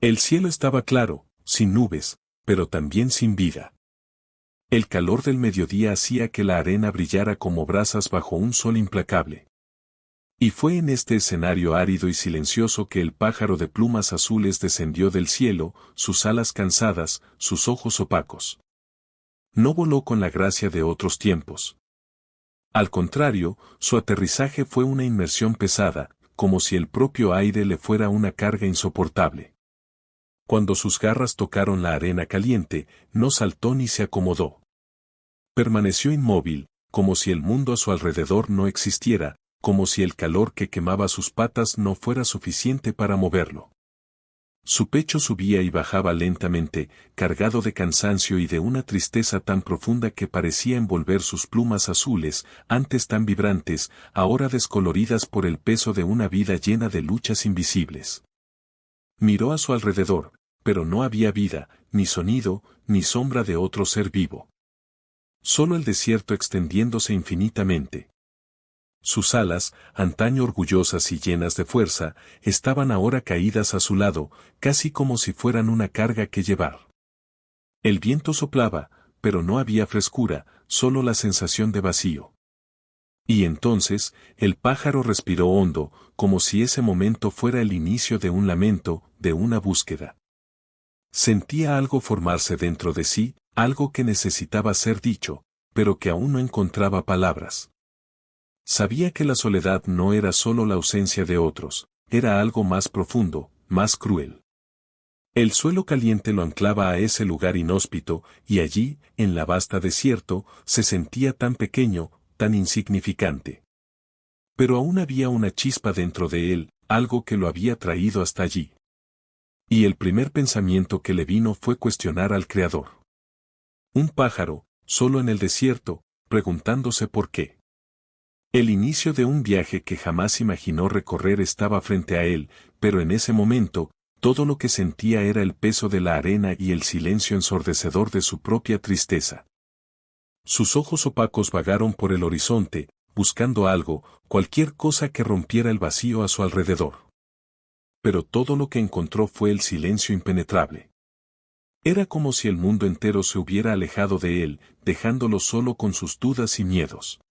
El cielo estaba claro, sin nubes, pero también sin vida. El calor del mediodía hacía que la arena brillara como brasas bajo un sol implacable. Y fue en este escenario árido y silencioso que el pájaro de plumas azules descendió del cielo, sus alas cansadas, sus ojos opacos. No voló con la gracia de otros tiempos. Al contrario, su aterrizaje fue una inmersión pesada, como si el propio aire le fuera una carga insoportable. Cuando sus garras tocaron la arena caliente, no saltó ni se acomodó. Permaneció inmóvil, como si el mundo a su alrededor no existiera, como si el calor que quemaba sus patas no fuera suficiente para moverlo. Su pecho subía y bajaba lentamente, cargado de cansancio y de una tristeza tan profunda que parecía envolver sus plumas azules, antes tan vibrantes, ahora descoloridas por el peso de una vida llena de luchas invisibles. Miró a su alrededor, pero no había vida, ni sonido, ni sombra de otro ser vivo. Solo el desierto extendiéndose infinitamente. Sus alas, antaño orgullosas y llenas de fuerza, estaban ahora caídas a su lado, casi como si fueran una carga que llevar. El viento soplaba, pero no había frescura, solo la sensación de vacío. Y entonces, el pájaro respiró hondo, como si ese momento fuera el inicio de un lamento, de una búsqueda. Sentía algo formarse dentro de sí, algo que necesitaba ser dicho, pero que aún no encontraba palabras. Sabía que la soledad no era solo la ausencia de otros, era algo más profundo, más cruel. El suelo caliente lo anclaba a ese lugar inhóspito, y allí, en la vasta desierto, se sentía tan pequeño, tan insignificante. Pero aún había una chispa dentro de él, algo que lo había traído hasta allí. Y el primer pensamiento que le vino fue cuestionar al Creador. Un pájaro, solo en el desierto, preguntándose por qué. El inicio de un viaje que jamás imaginó recorrer estaba frente a él, pero en ese momento, todo lo que sentía era el peso de la arena y el silencio ensordecedor de su propia tristeza. Sus ojos opacos vagaron por el horizonte, buscando algo, cualquier cosa que rompiera el vacío a su alrededor. Pero todo lo que encontró fue el silencio impenetrable. Era como si el mundo entero se hubiera alejado de él, dejándolo solo con sus dudas y miedos.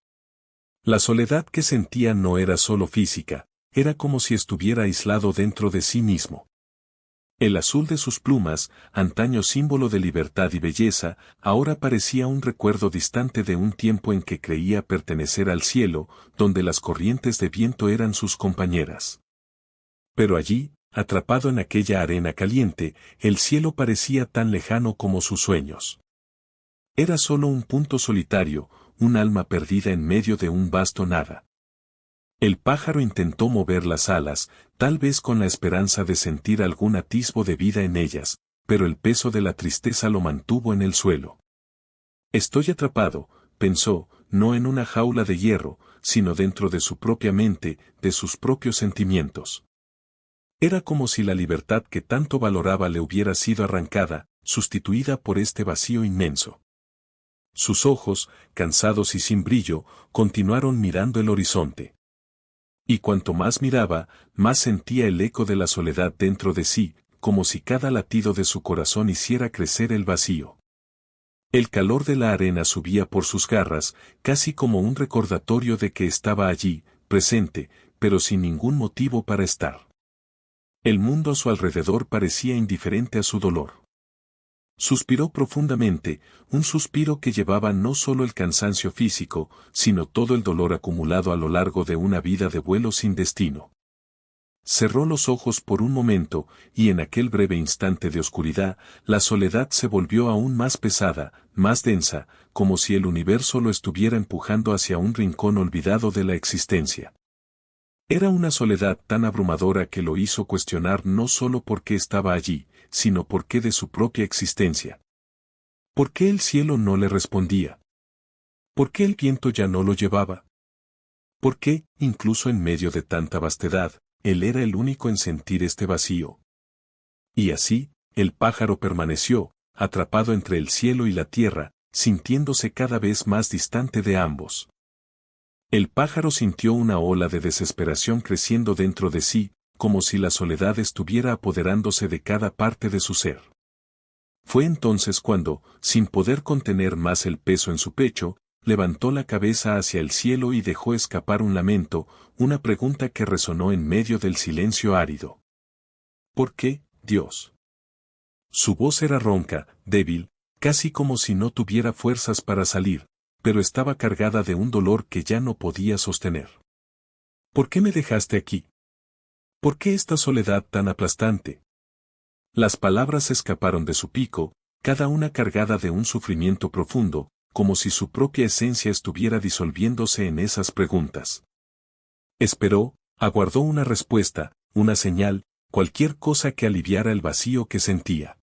La soledad que sentía no era solo física, era como si estuviera aislado dentro de sí mismo. El azul de sus plumas, antaño símbolo de libertad y belleza, ahora parecía un recuerdo distante de un tiempo en que creía pertenecer al cielo, donde las corrientes de viento eran sus compañeras. Pero allí, atrapado en aquella arena caliente, el cielo parecía tan lejano como sus sueños. Era solo un punto solitario, un alma perdida en medio de un vasto nada. El pájaro intentó mover las alas, tal vez con la esperanza de sentir algún atisbo de vida en ellas, pero el peso de la tristeza lo mantuvo en el suelo. Estoy atrapado, pensó, no en una jaula de hierro, sino dentro de su propia mente, de sus propios sentimientos. Era como si la libertad que tanto valoraba le hubiera sido arrancada, sustituida por este vacío inmenso. Sus ojos, cansados y sin brillo, continuaron mirando el horizonte. Y cuanto más miraba, más sentía el eco de la soledad dentro de sí, como si cada latido de su corazón hiciera crecer el vacío. El calor de la arena subía por sus garras, casi como un recordatorio de que estaba allí, presente, pero sin ningún motivo para estar. El mundo a su alrededor parecía indiferente a su dolor. Suspiró profundamente, un suspiro que llevaba no solo el cansancio físico, sino todo el dolor acumulado a lo largo de una vida de vuelo sin destino. Cerró los ojos por un momento, y en aquel breve instante de oscuridad, la soledad se volvió aún más pesada, más densa, como si el universo lo estuviera empujando hacia un rincón olvidado de la existencia. Era una soledad tan abrumadora que lo hizo cuestionar no solo por qué estaba allí, sino por qué de su propia existencia. ¿Por qué el cielo no le respondía? ¿Por qué el viento ya no lo llevaba? ¿Por qué, incluso en medio de tanta vastedad, él era el único en sentir este vacío? Y así, el pájaro permaneció, atrapado entre el cielo y la tierra, sintiéndose cada vez más distante de ambos. El pájaro sintió una ola de desesperación creciendo dentro de sí, como si la soledad estuviera apoderándose de cada parte de su ser. Fue entonces cuando, sin poder contener más el peso en su pecho, levantó la cabeza hacia el cielo y dejó escapar un lamento, una pregunta que resonó en medio del silencio árido. ¿Por qué, Dios? Su voz era ronca, débil, casi como si no tuviera fuerzas para salir, pero estaba cargada de un dolor que ya no podía sostener. ¿Por qué me dejaste aquí? ¿Por qué esta soledad tan aplastante? Las palabras escaparon de su pico, cada una cargada de un sufrimiento profundo, como si su propia esencia estuviera disolviéndose en esas preguntas. Esperó, aguardó una respuesta, una señal, cualquier cosa que aliviara el vacío que sentía.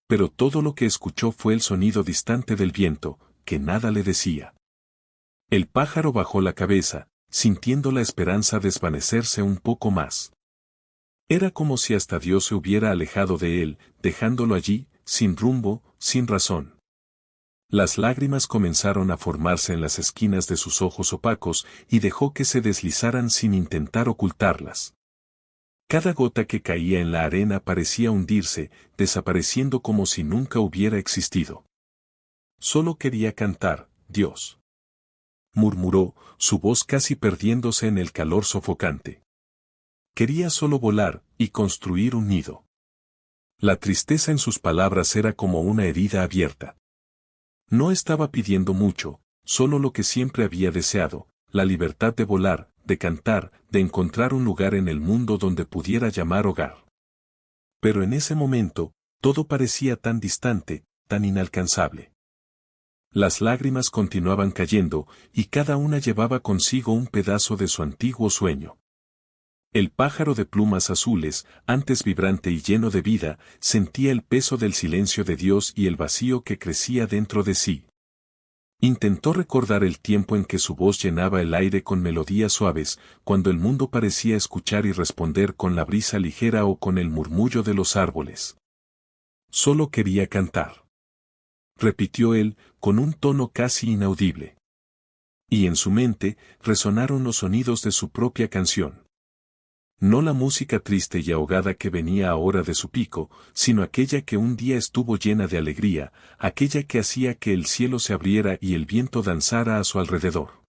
Pero todo lo que escuchó fue el sonido distante del viento, que nada le decía. El pájaro bajó la cabeza, sintiendo la esperanza desvanecerse un poco más. Era como si hasta Dios se hubiera alejado de él, dejándolo allí, sin rumbo, sin razón. Las lágrimas comenzaron a formarse en las esquinas de sus ojos opacos y dejó que se deslizaran sin intentar ocultarlas. Cada gota que caía en la arena parecía hundirse, desapareciendo como si nunca hubiera existido. Solo quería cantar, Dios. Murmuró, su voz casi perdiéndose en el calor sofocante. Quería solo volar y construir un nido. La tristeza en sus palabras era como una herida abierta. No estaba pidiendo mucho, solo lo que siempre había deseado, la libertad de volar, de cantar, de encontrar un lugar en el mundo donde pudiera llamar hogar. Pero en ese momento, todo parecía tan distante, tan inalcanzable. Las lágrimas continuaban cayendo, y cada una llevaba consigo un pedazo de su antiguo sueño. El pájaro de plumas azules, antes vibrante y lleno de vida, sentía el peso del silencio de Dios y el vacío que crecía dentro de sí. Intentó recordar el tiempo en que su voz llenaba el aire con melodías suaves, cuando el mundo parecía escuchar y responder con la brisa ligera o con el murmullo de los árboles. Solo quería cantar. Repitió él, con un tono casi inaudible. Y en su mente resonaron los sonidos de su propia canción. No la música triste y ahogada que venía ahora de su pico, sino aquella que un día estuvo llena de alegría, aquella que hacía que el cielo se abriera y el viento danzara a su alrededor.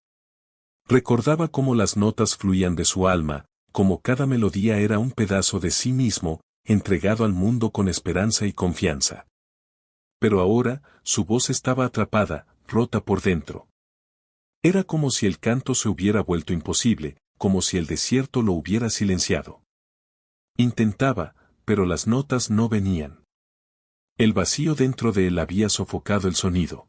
Recordaba cómo las notas fluían de su alma, cómo cada melodía era un pedazo de sí mismo, entregado al mundo con esperanza y confianza. Pero ahora, su voz estaba atrapada, rota por dentro. Era como si el canto se hubiera vuelto imposible, como si el desierto lo hubiera silenciado. Intentaba, pero las notas no venían. El vacío dentro de él había sofocado el sonido.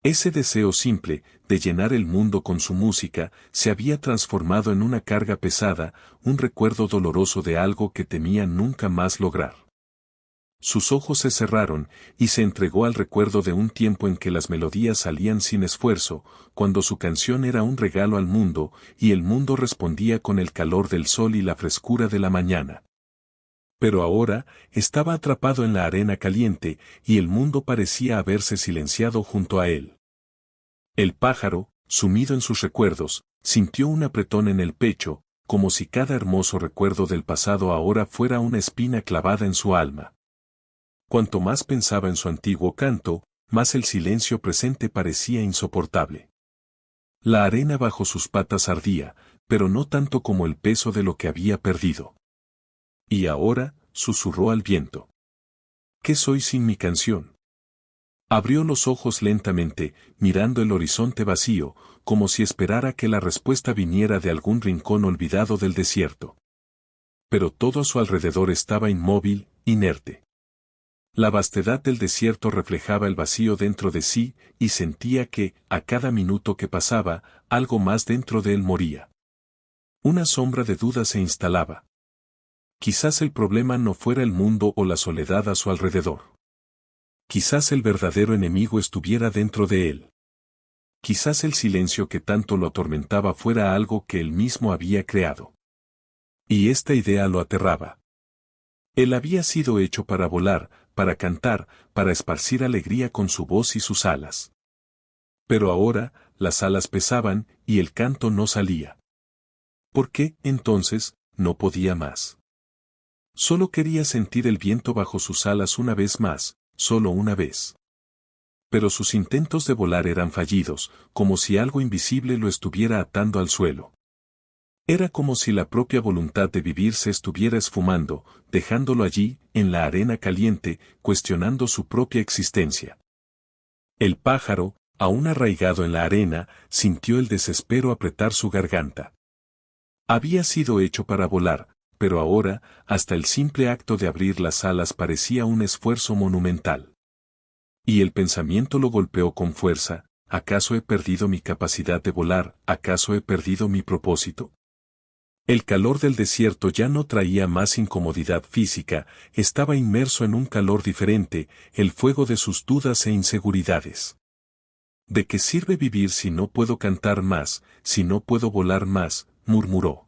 Ese deseo simple, de llenar el mundo con su música, se había transformado en una carga pesada, un recuerdo doloroso de algo que temía nunca más lograr. Sus ojos se cerraron, y se entregó al recuerdo de un tiempo en que las melodías salían sin esfuerzo, cuando su canción era un regalo al mundo, y el mundo respondía con el calor del sol y la frescura de la mañana. Pero ahora, estaba atrapado en la arena caliente, y el mundo parecía haberse silenciado junto a él. El pájaro, sumido en sus recuerdos, sintió un apretón en el pecho, como si cada hermoso recuerdo del pasado ahora fuera una espina clavada en su alma. Cuanto más pensaba en su antiguo canto, más el silencio presente parecía insoportable. La arena bajo sus patas ardía, pero no tanto como el peso de lo que había perdido. Y ahora, susurró al viento. ¿Qué soy sin mi canción? Abrió los ojos lentamente, mirando el horizonte vacío, como si esperara que la respuesta viniera de algún rincón olvidado del desierto. Pero todo a su alrededor estaba inmóvil, inerte. La vastedad del desierto reflejaba el vacío dentro de sí, y sentía que, a cada minuto que pasaba, algo más dentro de él moría. Una sombra de duda se instalaba. Quizás el problema no fuera el mundo o la soledad a su alrededor. Quizás el verdadero enemigo estuviera dentro de él. Quizás el silencio que tanto lo atormentaba fuera algo que él mismo había creado. Y esta idea lo aterraba. Él había sido hecho para volar, para cantar, para esparcir alegría con su voz y sus alas. Pero ahora, las alas pesaban, y el canto no salía. ¿Por qué, entonces, no podía más. Solo quería sentir el viento bajo sus alas una vez más, solo una vez. Pero sus intentos de volar eran fallidos, como si algo invisible lo estuviera atando al suelo. Era como si la propia voluntad de vivir se estuviera esfumando, dejándolo allí, en la arena caliente, cuestionando su propia existencia. El pájaro, aún arraigado en la arena, sintió el desespero apretar su garganta. Había sido hecho para volar, pero ahora, hasta el simple acto de abrir las alas parecía un esfuerzo monumental. Y el pensamiento lo golpeó con fuerza: ¿acaso he perdido mi capacidad de volar? ¿Acaso he perdido mi propósito? El calor del desierto ya no traía más incomodidad física, estaba inmerso en un calor diferente, el fuego de sus dudas e inseguridades. ¿De qué sirve vivir si no puedo cantar más, si no puedo volar más?, murmuró.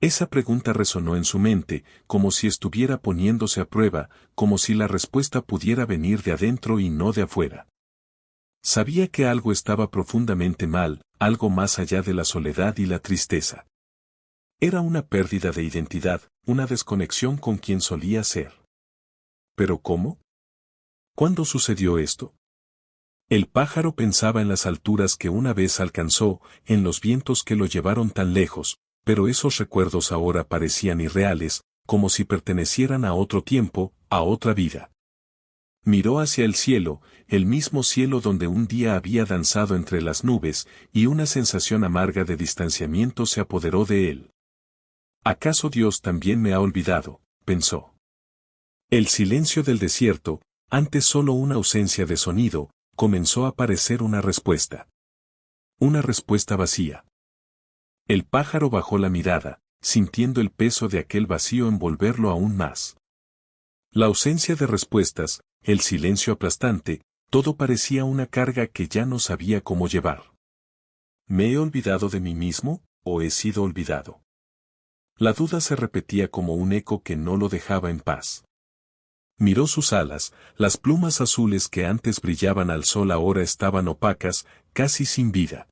Esa pregunta resonó en su mente, como si estuviera poniéndose a prueba, como si la respuesta pudiera venir de adentro y no de afuera. Sabía que algo estaba profundamente mal, algo más allá de la soledad y la tristeza. Era una pérdida de identidad, una desconexión con quien solía ser. ¿Pero cómo? ¿Cuándo sucedió esto? El pájaro pensaba en las alturas que una vez alcanzó, en los vientos que lo llevaron tan lejos, pero esos recuerdos ahora parecían irreales, como si pertenecieran a otro tiempo, a otra vida. Miró hacia el cielo, el mismo cielo donde un día había danzado entre las nubes, y una sensación amarga de distanciamiento se apoderó de él. ¿Acaso Dios también me ha olvidado?, pensó. El silencio del desierto, antes solo una ausencia de sonido, comenzó a parecer una respuesta. Una respuesta vacía. El pájaro bajó la mirada, sintiendo el peso de aquel vacío envolverlo aún más. La ausencia de respuestas, el silencio aplastante, todo parecía una carga que ya no sabía cómo llevar. ¿Me he olvidado de mí mismo, o he sido olvidado? La duda se repetía como un eco que no lo dejaba en paz. Miró sus alas, las plumas azules que antes brillaban al sol ahora estaban opacas, casi sin vida.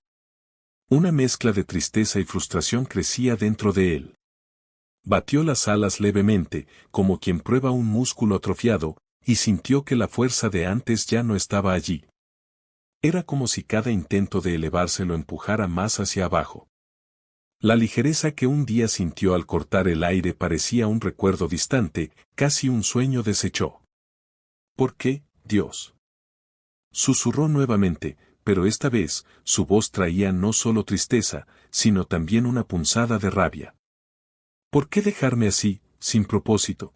Una mezcla de tristeza y frustración crecía dentro de él. Batió las alas levemente, como quien prueba un músculo atrofiado, y sintió que la fuerza de antes ya no estaba allí. Era como si cada intento de elevarse lo empujara más hacia abajo. La ligereza que un día sintió al cortar el aire parecía un recuerdo distante, casi un sueño deshecho. ¿Por qué, Dios?, susurró nuevamente, pero esta vez, su voz traía no solo tristeza, sino también una punzada de rabia. ¿Por qué dejarme así, sin propósito?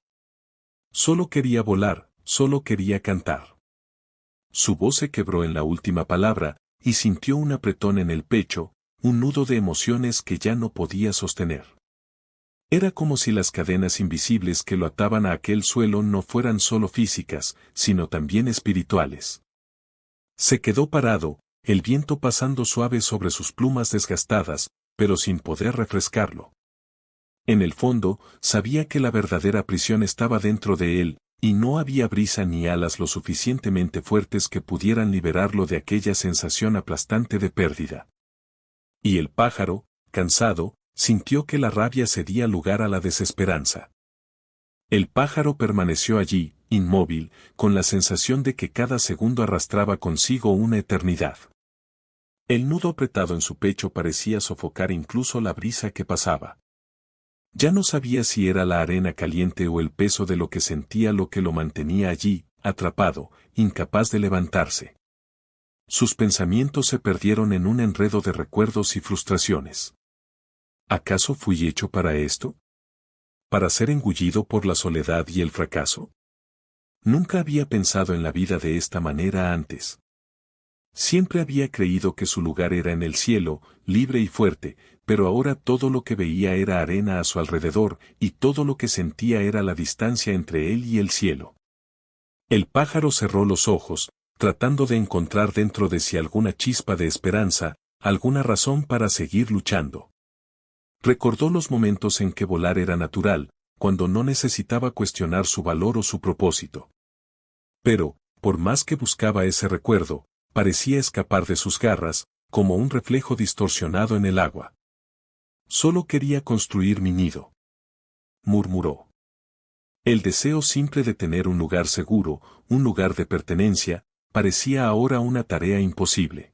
Solo quería volar, solo quería cantar. Su voz se quebró en la última palabra, y sintió un apretón en el pecho, un nudo de emociones que ya no podía sostener. Era como si las cadenas invisibles que lo ataban a aquel suelo no fueran solo físicas, sino también espirituales. Se quedó parado, el viento pasando suave sobre sus plumas desgastadas, pero sin poder refrescarlo. En el fondo, sabía que la verdadera prisión estaba dentro de él, y no había brisa ni alas lo suficientemente fuertes que pudieran liberarlo de aquella sensación aplastante de pérdida. Y el pájaro, cansado, sintió que la rabia cedía lugar a la desesperanza. El pájaro permaneció allí, inmóvil, con la sensación de que cada segundo arrastraba consigo una eternidad. El nudo apretado en su pecho parecía sofocar incluso la brisa que pasaba. Ya no sabía si era la arena caliente o el peso de lo que sentía lo que lo mantenía allí, atrapado, incapaz de levantarse. Sus pensamientos se perdieron en un enredo de recuerdos y frustraciones. ¿Acaso fui hecho para esto? ¿Para ser engullido por la soledad y el fracaso? Nunca había pensado en la vida de esta manera antes. Siempre había creído que su lugar era en el cielo, libre y fuerte, pero ahora todo lo que veía era arena a su alrededor, y todo lo que sentía era la distancia entre él y el cielo. El pájaro cerró los ojos, tratando de encontrar dentro de sí alguna chispa de esperanza, alguna razón para seguir luchando. Recordó los momentos en que volar era natural, cuando no necesitaba cuestionar su valor o su propósito. Pero, por más que buscaba ese recuerdo, parecía escapar de sus garras, como un reflejo distorsionado en el agua. Solo quería construir mi nido. murmuró. El deseo simple de tener un lugar seguro, un lugar de pertenencia, parecía ahora una tarea imposible.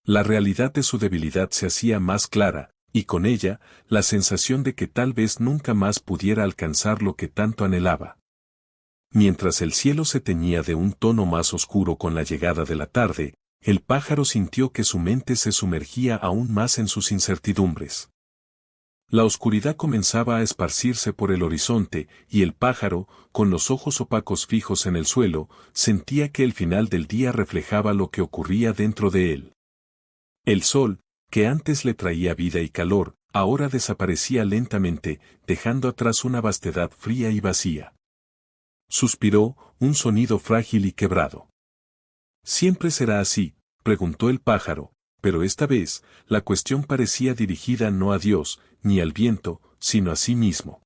La realidad de su debilidad se hacía más clara, y con ella, la sensación de que tal vez nunca más pudiera alcanzar lo que tanto anhelaba. Mientras el cielo se teñía de un tono más oscuro con la llegada de la tarde, el pájaro sintió que su mente se sumergía aún más en sus incertidumbres. La oscuridad comenzaba a esparcirse por el horizonte, y el pájaro, con los ojos opacos fijos en el suelo, sentía que el final del día reflejaba lo que ocurría dentro de él. El sol, que antes le traía vida y calor, ahora desaparecía lentamente, dejando atrás una vastedad fría y vacía. Suspiró, un sonido frágil y quebrado. ¿Siempre será así?, preguntó el pájaro, pero esta vez, la cuestión parecía dirigida no a Dios, ni al viento, sino a sí mismo.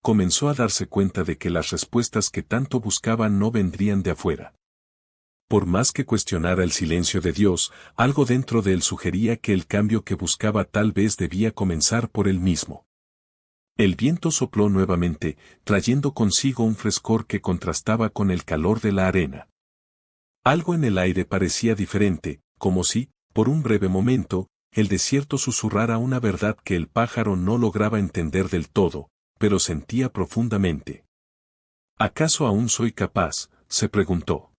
Comenzó a darse cuenta de que las respuestas que tanto buscaba no vendrían de afuera. Por más que cuestionara el silencio de Dios, algo dentro de él sugería que el cambio que buscaba tal vez debía comenzar por él mismo. El viento sopló nuevamente, trayendo consigo un frescor que contrastaba con el calor de la arena. Algo en el aire parecía diferente, como si, por un breve momento, el desierto susurrara una verdad que el pájaro no lograba entender del todo, pero sentía profundamente. ¿Acaso aún soy capaz?, se preguntó.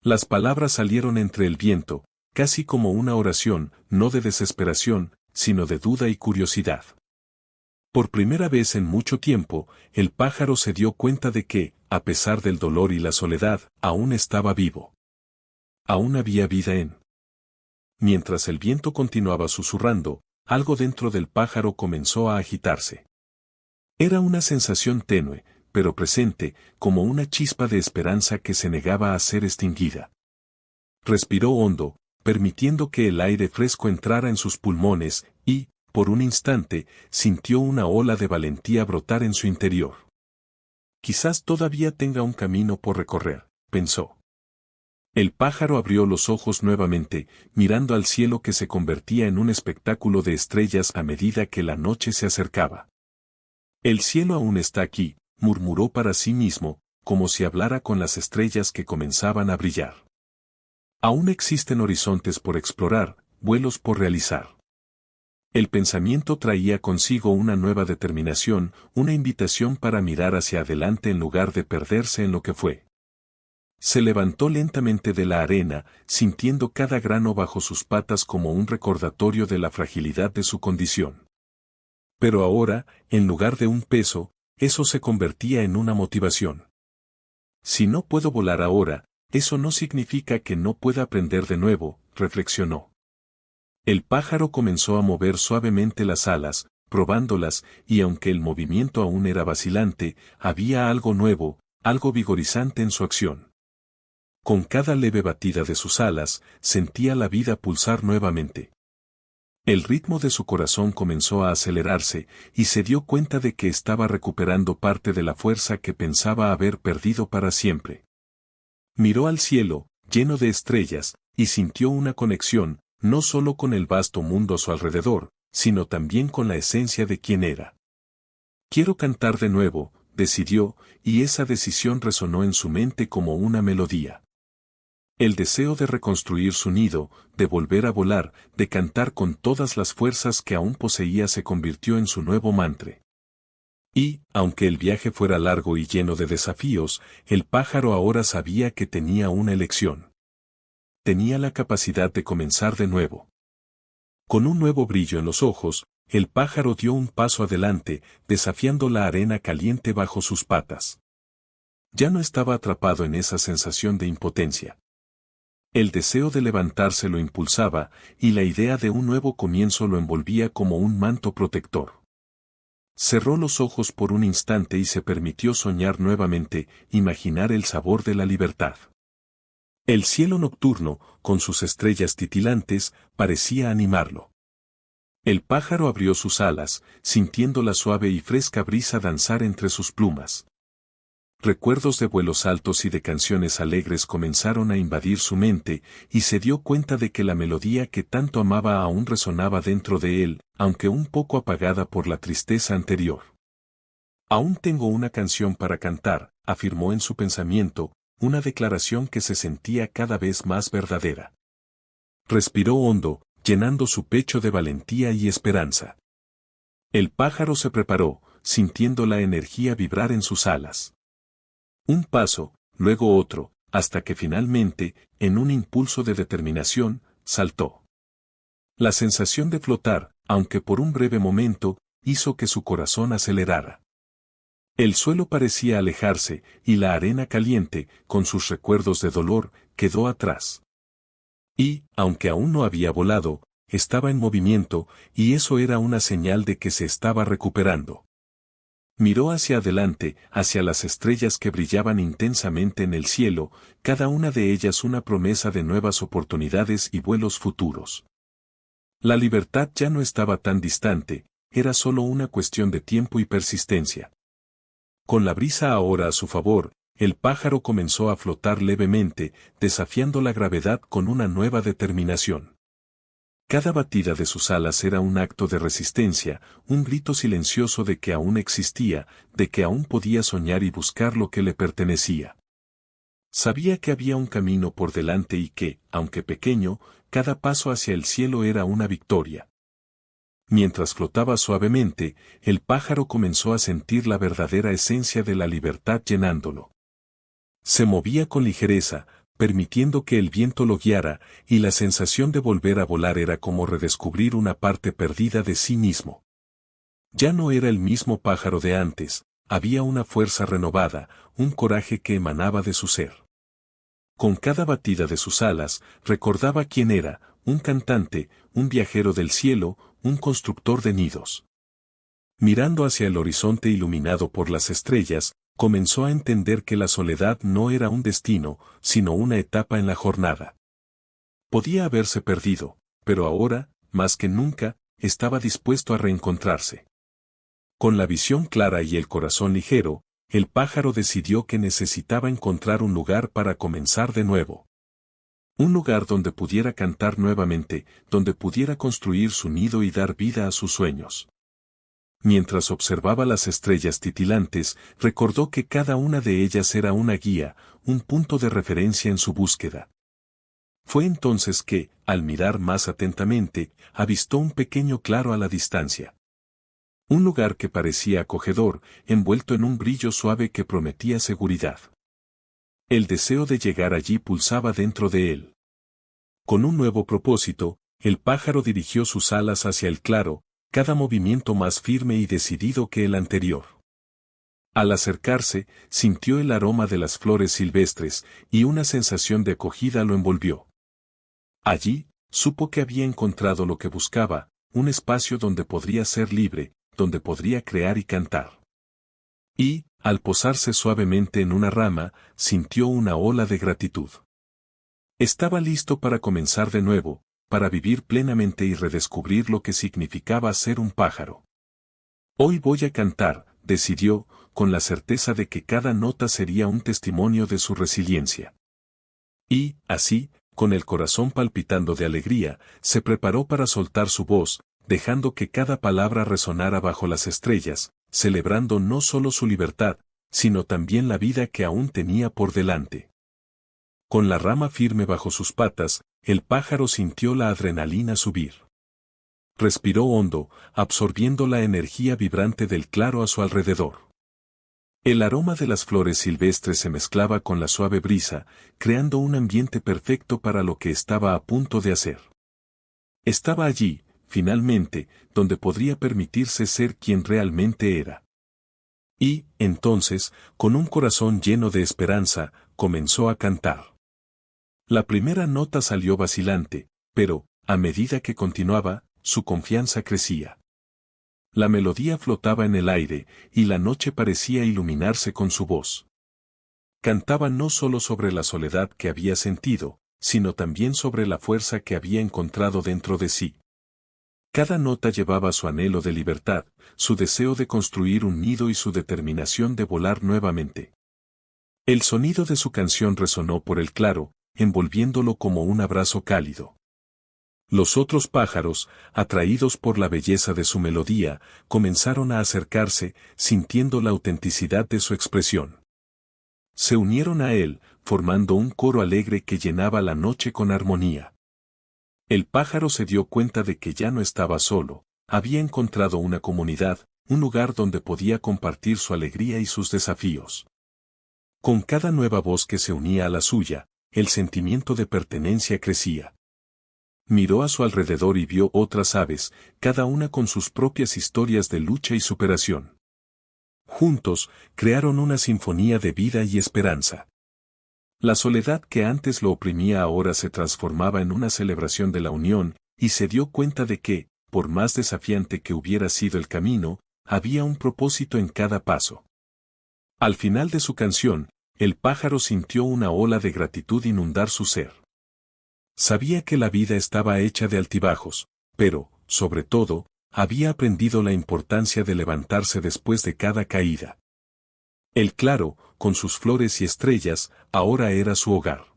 Las palabras salieron entre el viento, casi como una oración, no de desesperación, sino de duda y curiosidad. Por primera vez en mucho tiempo, el pájaro se dio cuenta de que, a pesar del dolor y la soledad, aún estaba vivo. Aún había vida en. Mientras el viento continuaba susurrando, algo dentro del pájaro comenzó a agitarse. Era una sensación tenue, pero presente, como una chispa de esperanza que se negaba a ser extinguida. Respiró hondo, permitiendo que el aire fresco entrara en sus pulmones, y, por un instante, sintió una ola de valentía brotar en su interior. Quizás todavía tenga un camino por recorrer, pensó. El pájaro abrió los ojos nuevamente, mirando al cielo que se convertía en un espectáculo de estrellas a medida que la noche se acercaba. El cielo aún está aquí, murmuró para sí mismo, como si hablara con las estrellas que comenzaban a brillar. Aún existen horizontes por explorar, vuelos por realizar. El pensamiento traía consigo una nueva determinación, una invitación para mirar hacia adelante en lugar de perderse en lo que fue. Se levantó lentamente de la arena, sintiendo cada grano bajo sus patas como un recordatorio de la fragilidad de su condición. Pero ahora, en lugar de un peso, eso se convertía en una motivación. Si no puedo volar ahora, eso no significa que no pueda aprender de nuevo, reflexionó. El pájaro comenzó a mover suavemente las alas, probándolas, y aunque el movimiento aún era vacilante, había algo nuevo, algo vigorizante en su acción. Con cada leve batida de sus alas, sentía la vida pulsar nuevamente. El ritmo de su corazón comenzó a acelerarse, y se dio cuenta de que estaba recuperando parte de la fuerza que pensaba haber perdido para siempre. Miró al cielo, lleno de estrellas, y sintió una conexión, no solo con el vasto mundo a su alrededor, sino también con la esencia de quien era. Quiero cantar de nuevo, decidió, y esa decisión resonó en su mente como una melodía. El deseo de reconstruir su nido, de volver a volar, de cantar con todas las fuerzas que aún poseía se convirtió en su nuevo mantra. Y, aunque el viaje fuera largo y lleno de desafíos, el pájaro ahora sabía que tenía una elección. Tenía la capacidad de comenzar de nuevo. Con un nuevo brillo en los ojos, el pájaro dio un paso adelante, desafiando la arena caliente bajo sus patas. Ya no estaba atrapado en esa sensación de impotencia. El deseo de levantarse lo impulsaba, y la idea de un nuevo comienzo lo envolvía como un manto protector. Cerró los ojos por un instante y se permitió soñar nuevamente, imaginar el sabor de la libertad. El cielo nocturno, con sus estrellas titilantes, parecía animarlo. El pájaro abrió sus alas, sintiendo la suave y fresca brisa danzar entre sus plumas. Recuerdos de vuelos altos y de canciones alegres comenzaron a invadir su mente, y se dio cuenta de que la melodía que tanto amaba aún resonaba dentro de él, aunque un poco apagada por la tristeza anterior. Aún tengo una canción para cantar, afirmó en su pensamiento, una declaración que se sentía cada vez más verdadera. Respiró hondo, llenando su pecho de valentía y esperanza. El pájaro se preparó, sintiendo la energía vibrar en sus alas. Un paso, luego otro, hasta que finalmente, en un impulso de determinación, saltó. La sensación de flotar, aunque por un breve momento, hizo que su corazón acelerara. El suelo parecía alejarse, y la arena caliente, con sus recuerdos de dolor, quedó atrás. Y, aunque aún no había volado, estaba en movimiento, y eso era una señal de que se estaba recuperando. Miró hacia adelante, hacia las estrellas que brillaban intensamente en el cielo, cada una de ellas una promesa de nuevas oportunidades y vuelos futuros. La libertad ya no estaba tan distante, era solo una cuestión de tiempo y persistencia. Con la brisa ahora a su favor, el pájaro comenzó a flotar levemente, desafiando la gravedad con una nueva determinación. Cada batida de sus alas era un acto de resistencia, un grito silencioso de que aún existía, de que aún podía soñar y buscar lo que le pertenecía. Sabía que había un camino por delante y que, aunque pequeño, cada paso hacia el cielo era una victoria. Mientras flotaba suavemente, el pájaro comenzó a sentir la verdadera esencia de la libertad llenándolo. Se movía con ligereza, permitiendo que el viento lo guiara, y la sensación de volver a volar era como redescubrir una parte perdida de sí mismo. Ya no era el mismo pájaro de antes, había una fuerza renovada, un coraje que emanaba de su ser. Con cada batida de sus alas, recordaba quién era, un cantante, un viajero del cielo, un constructor de nidos. Mirando hacia el horizonte iluminado por las estrellas, comenzó a entender que la soledad no era un destino, sino una etapa en la jornada. Podía haberse perdido, pero ahora, más que nunca, estaba dispuesto a reencontrarse. Con la visión clara y el corazón ligero, el pájaro decidió que necesitaba encontrar un lugar para comenzar de nuevo. Un lugar donde pudiera cantar nuevamente, donde pudiera construir su nido y dar vida a sus sueños. Mientras observaba las estrellas titilantes, recordó que cada una de ellas era una guía, un punto de referencia en su búsqueda. Fue entonces que, al mirar más atentamente, avistó un pequeño claro a la distancia. Un lugar que parecía acogedor, envuelto en un brillo suave que prometía seguridad. El deseo de llegar allí pulsaba dentro de él. Con un nuevo propósito, el pájaro dirigió sus alas hacia el claro, cada movimiento más firme y decidido que el anterior. Al acercarse, sintió el aroma de las flores silvestres, y una sensación de acogida lo envolvió. Allí, supo que había encontrado lo que buscaba, un espacio donde podría ser libre, donde podría crear y cantar. Y, al posarse suavemente en una rama, sintió una ola de gratitud. Estaba listo para comenzar de nuevo, para vivir plenamente y redescubrir lo que significaba ser un pájaro. Hoy voy a cantar, decidió, con la certeza de que cada nota sería un testimonio de su resiliencia. Y, así, con el corazón palpitando de alegría, se preparó para soltar su voz, dejando que cada palabra resonara bajo las estrellas, celebrando no solo su libertad, sino también la vida que aún tenía por delante. Con la rama firme bajo sus patas, el pájaro sintió la adrenalina subir. Respiró hondo, absorbiendo la energía vibrante del claro a su alrededor. El aroma de las flores silvestres se mezclaba con la suave brisa, creando un ambiente perfecto para lo que estaba a punto de hacer. Estaba allí, finalmente, donde podría permitirse ser quien realmente era. Y, entonces, con un corazón lleno de esperanza, comenzó a cantar. La primera nota salió vacilante, pero, a medida que continuaba, su confianza crecía. La melodía flotaba en el aire, y la noche parecía iluminarse con su voz. Cantaba no solo sobre la soledad que había sentido, sino también sobre la fuerza que había encontrado dentro de sí. Cada nota llevaba su anhelo de libertad, su deseo de construir un nido y su determinación de volar nuevamente. El sonido de su canción resonó por el claro, envolviéndolo como un abrazo cálido. Los otros pájaros, atraídos por la belleza de su melodía, comenzaron a acercarse, sintiendo la autenticidad de su expresión. Se unieron a él, formando un coro alegre que llenaba la noche con armonía. El pájaro se dio cuenta de que ya no estaba solo, había encontrado una comunidad, un lugar donde podía compartir su alegría y sus desafíos. Con cada nueva voz que se unía a la suya, el sentimiento de pertenencia crecía. Miró a su alrededor y vio otras aves, cada una con sus propias historias de lucha y superación. Juntos, crearon una sinfonía de vida y esperanza. La soledad que antes lo oprimía ahora se transformaba en una celebración de la unión, y se dio cuenta de que, por más desafiante que hubiera sido el camino, había un propósito en cada paso. Al final de su canción, el pájaro sintió una ola de gratitud inundar su ser. Sabía que la vida estaba hecha de altibajos, pero, sobre todo, había aprendido la importancia de levantarse después de cada caída. El claro, con sus flores y estrellas, ahora era su hogar.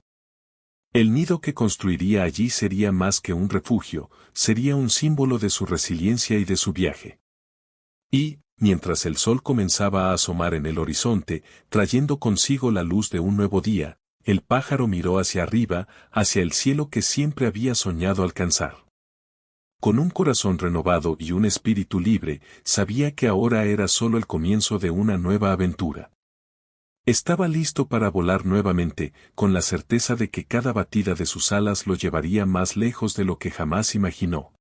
El nido que construiría allí sería más que un refugio, sería un símbolo de su resiliencia y de su viaje. Y, mientras el sol comenzaba a asomar en el horizonte, trayendo consigo la luz de un nuevo día, el pájaro miró hacia arriba, hacia el cielo que siempre había soñado alcanzar. Con un corazón renovado y un espíritu libre, sabía que ahora era solo el comienzo de una nueva aventura. Estaba listo para volar nuevamente, con la certeza de que cada batida de sus alas lo llevaría más lejos de lo que jamás imaginó.